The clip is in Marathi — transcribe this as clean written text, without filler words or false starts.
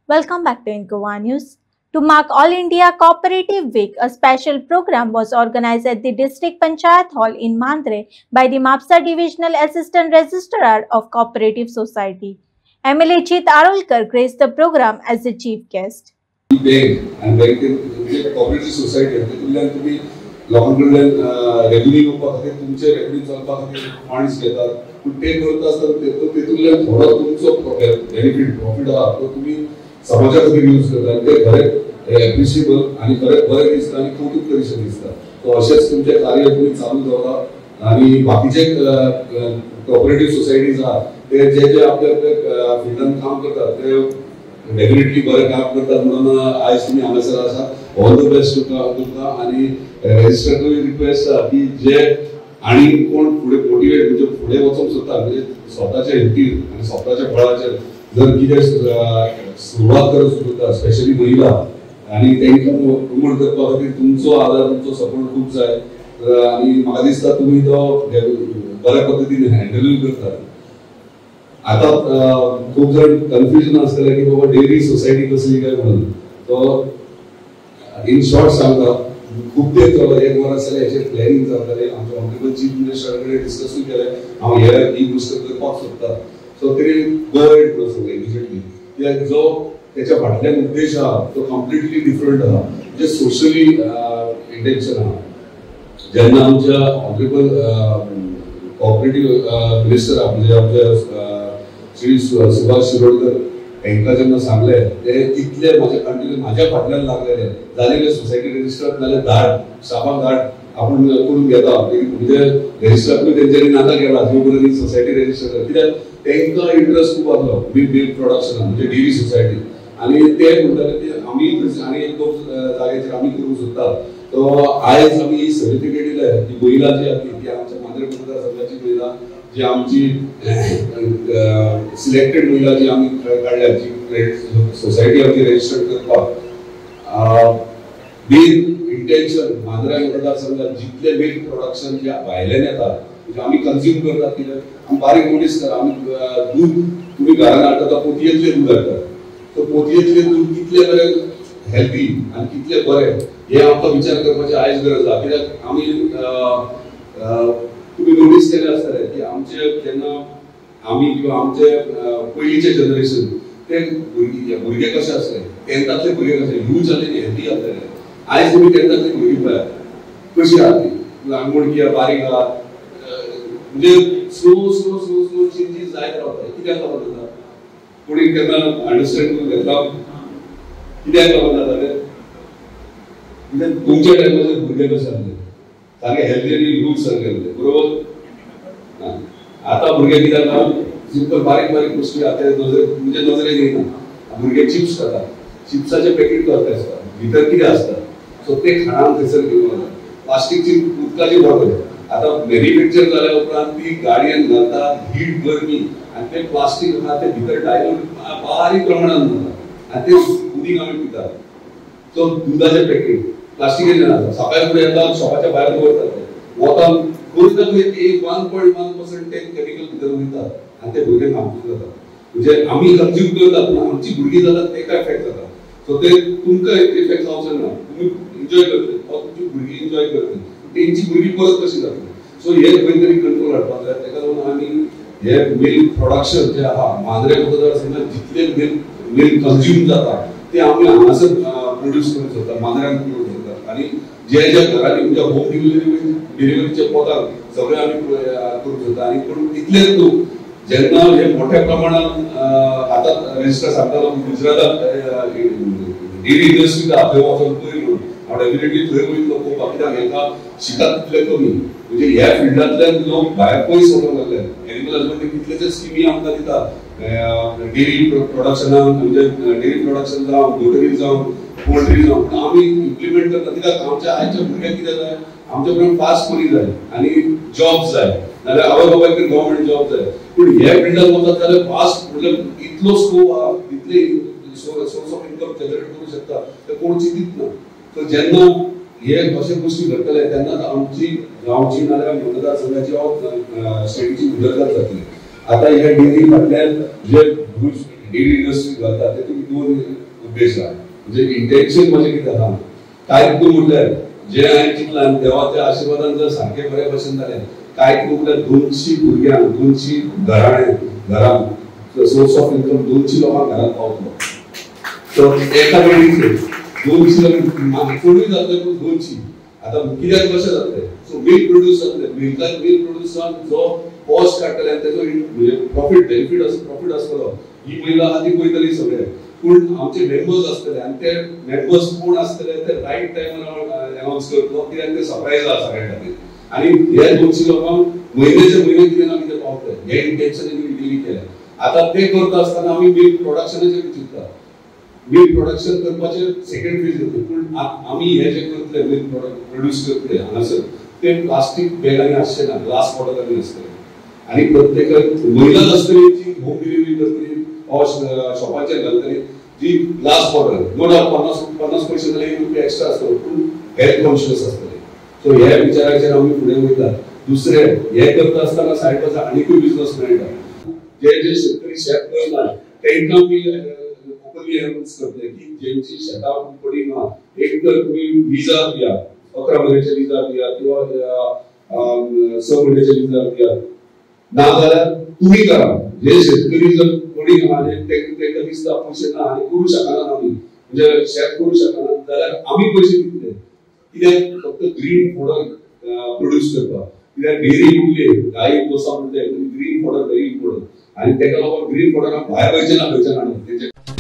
Welcome back to Incoa News. To mark All India Cooperative Week, a special program was organized at the District Panchayat Hall in Mandre by the Mapsa Divisional Assistant Registrar of Cooperative Society. MLA Chit Arolkar graced the program as the chief guest. Cooperative society लोकांकडल्यान रेव्हेन्यू येवपा खातीर तुमचे रेव्हेन्यू चलपा खातीर फंड्स घेतात पूण ते करता आसतना तेतूंतल्यान थोडो तुमचो बेनिफिट प्रॉफिट आहा तो तुमी समाजा खातीर यूज करता आनी ते खरें एप्रिशिएबल आनी खरें बरें दिसता आनी कौतुक करीशें दिसता सो अशेंच तुमचें कार्य तुमी चालू दवरा आनी बाकीचे कोऑपरेटिव्ह सोसायटीज आहा ते जे आपल्या फिल्डान काम करतात ते डेफिनेटली बरें काम करतात म्हणून आयज तुमी हांगासर आसा ऑल द बेस्ट तुमकां आनी रजिस्टराक रिक्वेस्ट आहा की जे आनी कोण फुडें मोटिवेट म्हणजे फुडें वचूंक सोदता म्हणजे स्वताच्या हितीर आनी स्वताच्या बळाचेर जर कितें सुरवात करप सोदता स्पेशली महिला आनी तांकां प्रमोट करपा खातीर तुमचो आदार तुमचो सपोर्ट खूब जाय आनी म्हाका दिसता तुमी तो बऱ्या पद्दतीन हँडल करतात आता खूप जण कन्फ्युजन असलेलं की बाबा डेअरी सोसायटी कसली काय म्हणून तो इन शॉर्ट सांगता खूप ते एक वर्स जालें हेचेर प्लॅनिंग जातालें आमच्या ऑनरेबल चीफ मिनिस्टरा कडेन डिस्कसूय केलें हांव हे ही गोश्ट करपाक सोदता सो तेणी गो एड म्हणून सांगलें इमिजिएटली कित्याक जो तेच्या फाटल्यान उद्देश आहा तो कंप्लिटली डिफरंट आहा म्हणजे सोशली इंटेन्शन आहा जेन्ना आमच्या ऑनरेबल कोऑपरेटिव्ह मिनिस्टर म्हणजे आमच्या श्री सुभाष शिरोडकर तांकां जेन्ना सांगलें ते इतले म्हाज्या कंटिन्यू म्हाज्या फाटल्यान लागलेले जालेले सोसायटी रजिस्टर नाल्यार धाड स्टाफाक धाड आपूण करून घेता म्हणजे रजिस्टराकूय तेंच्यांनी नाका केला जो पर्यंत सोसायटी रजिस्टर कित्याक तांकां इंट्रस्ट खूब आसलो मिल्क प्रोडक्शनान म्हणजे डेअरी सोसायटी आनी ते म्हणटाले की आमी आनी एक दोन जाग्याचेर आमी करूंक सोदता तो आयज आमी ही सर्टिफिकेट दिल्या ही महिला जी आसा ती आमच्या मांद्रे मतदारसंघाची महिला जी आमची सिलेक्टेड महिला जी आम्ही काढल्या जी सोसायटी आमची रजिस्टर करपाक मेन इंटेन्शन मांद्रा मतदारसंघात जितले मिल्क प्रोडक्शन जे भायल्यान येता म्हणजे आम्ही कन्झ्युम करतात कित्याक आमी बारीक नोटीस करा आमी दूध तुम्ही घरान हाडटा पोतयेंतले दूध हाडटा सो पोतयेंतले दूध कितले बरे हेल्थी आनी कितले बरे हे आमकां विचार करपाची आयज गरज आहा कित्याक आमी तुम्ही नोटीस केले आसतले की आमचे जेन्ना आमी किंवा आमचे पयलींचे जनरेशन ते भुरगे कशे आसले टेंथातले भुरगे कशे ह्यूज जाले हेल्थी आसलेले आयज तुमी टेंथातले भुरगीं पळयात कशी आहा ती ल्हानमोणकी बारीक आहा म्हणजे slow slow slow slow changes जायत रावता कित्याक लागून जाता कोणी केन्ना अंडरस्टँड करून घेतला कित्याक लागून जाता ते म्हणजे तुमच्या टायमाचेर भुरगे कशे आसले सारखे हेल्थी आनी यूथ सारखे बरोबर आता भुरगे कित्याक सिंपल बारीक बारीक गोष्टी आता म्हणजे नजरेक येना भुरगे चिप्स खाता चिप्साचे पॅकेट करता आसता भितर कितें आसता सो ते खाणान थंयसर घेवन वता प्लास्टिकची उदकाची बॉटल आता मॅन्युफॅक्चर जाल्या उपरांत ती गाडयेन घालता हीट गरमी आनी ते प्लास्टीक आहा ते भितर डायल्यूट बारीक प्रमाणान जाता आनी ते उदीक आमी पितात सो दुधाचे पॅकेट प्लास्टिकेन आसता सकाळी फुडें येता शॉपाच्या भायर दवरतात वता कोण ना एक 1.1% ते केमिकल भितर वयता आनी ते भुरग्यांक हार्मफूल जाता म्हणजे आमी कन्झ्युम करतात पूण आमची भुरगीं जातात तेका इफेक्ट जाता सो ते तुमकां इफेक्ट जावचो ना तुमी एन्जॉय करतले तुमची भुरगीं एन्जॉय करतली तेंची भुरगीं परत कशी जातली सो हे खंय तरी कंट्रोल हाडपाक जाय तेका लागून आमी हे मिल्क प्रोडक्शन जे आहा मांद्रे मतदारसंघात जितले मिल्क कन्झ्युम जाता ते आमी हांगासर प्रोड्यूस करूंक सोदता मांद्र्यान करूंक सोदता आनी जे जे घरांनी म्हणजे होम डिलिव्हरीचे पदार्थ सगळे आमी करूंक सोदता आनी पूण इतलेच न्हू जेन्ना हे मोठ्या प्रमाणात आता रजिस्टर सांगतालो गुजरातात डेअरी इंडस्ट्री आहा थंय वचून पळय म्हणून हांव डेफिनेटली थंय वयतलो पळोवपाक कित्याक हेका शिकात तितले कमी म्हणजे ह्या फिल्डांतल्यान लोक भायर पयस वचूंक लागले एनिमल हजबंड्री कितलेशेच स्किमी आमकां दिता डेअरी प्रोडक्शनाक म्हणजे डेअरी प्रोडक्शन जावं पोल्ट्री जावं पोल्ट्री जावं आमी इम्प्लिमेंट करता कित्याक आमच्या आयच्या भुरग्यांक कितें जाय आमच्या पर्यंत फास्ट मनी जाय आनी जॉब जाय नाल्यार आवय बापायक गव्हर्मेंट जॉब जाय पूण ह्या फिल्डांत वतात जाल्यार फास्ट म्हणजे इतलो स्कोप आहा इतले सोर्स ऑफ इन्कम जनरेट करूंक शकता ते कोण चिंतीत ना सो जेन्ना हे अशे गोष्टी घडटले तेन्ना आमची गांवची नाल्यार मतदारसंघाची स्टेटीची उदरगत जातली आता ह्या डेअरी फाटल्यान जे डेअरी इंडस्ट्री घालता तेतून दोन उद्देश आहा. म्हणजे इंटेन्शन म्हणजे कितें आहा काय म्हटल्यार जे हांवें चिंतलां देवाच्या आशिर्वादान जर सारकें बरे भशेन जालें काय म्हटल्यार 200 भुरग्यांक 200 घरांक सोर्स ऑफ इन्कम 200 लोकांक घरांत पावतलो. सो एका वेळीचे 200 चडूय जातले पूण 200 आता कित्याक कशें जातलें. सो मिल्क प्रोड्यूस जातलें मिल्क प्रोड्यूसान जो कॉस्ट काडटले आनी तेजो प्रॉफिट बेनिफीट प्रॉफिट आसतलो ही महिला आहा ती पळयतली सगळे. पूण आमचे मेंबर्स आसतले आनी ते मेंबर्स कोण आसतले ते रायट टायमार अनाउन्स करतलो कित्याक ते सरप्रायज आहा सगळ्या खातीर. आनी हे 200 लोकांक म्हयन्याचे म्हयने कितें ना कितें पावतले हे इंटेन्शनान डिलीट केलें. आता ते करता आसतना आमी मिल्क प्रोडक्शनाचेर चिंतता. मिल्क प्रोडक्शन करपाचे सेकंड फेज येतले पूण आमी हे जे करतले मिल्क प्रोड्यूस करतले हांगासर ते प्लास्टीक बॅगांनी आसचे ना ग्लास बॉटलांनी आसतले. आनी प्रत्येक महिलाच आसतली जी होम डिलिव्हरी करतली शॉपाचेर घालतली जी ग्लास बॉटल नो डाउट 50 पैसे जाल्यार 1 रुपया एक्स्ट्रा आसतलो पूण हेल्थ कॉन्शियस आसतले. सो ह्या विचाराचेर आमी फुडें वयता. दुसरे हे करता आसतना सायड बाय सायड आनीकूय बिझनेस मेळटा. जे शेतकरी शेत करता तांकां आमी ओपनली अनाउन्स करतले की जेंची शेतां पडी ना एक तर तुमी विजा दिया 11 महिन्याचे विजा दिया किंवा 6 महिन्याचे विजा दिया नाजाल्यार तुम्ही करा. जे शेतकरी जर पडी ना तांकां दिसता पयशे ना आनी करूं शकना आमी म्हणजे शेत करूं शकना जाल्यार आमी पयशे दितले कित्याक फक्त ग्रीन फॉडर प्रोड्यूस करता. कित्याक डेअरी उरले गाई गोसा म्हणटा ग्रीन फॉडर व्हेरी इम्पॉर्टंट आनी ताका लागून ग्रीन फॉडराक भायर खंयचे ना खंयचे हाडप.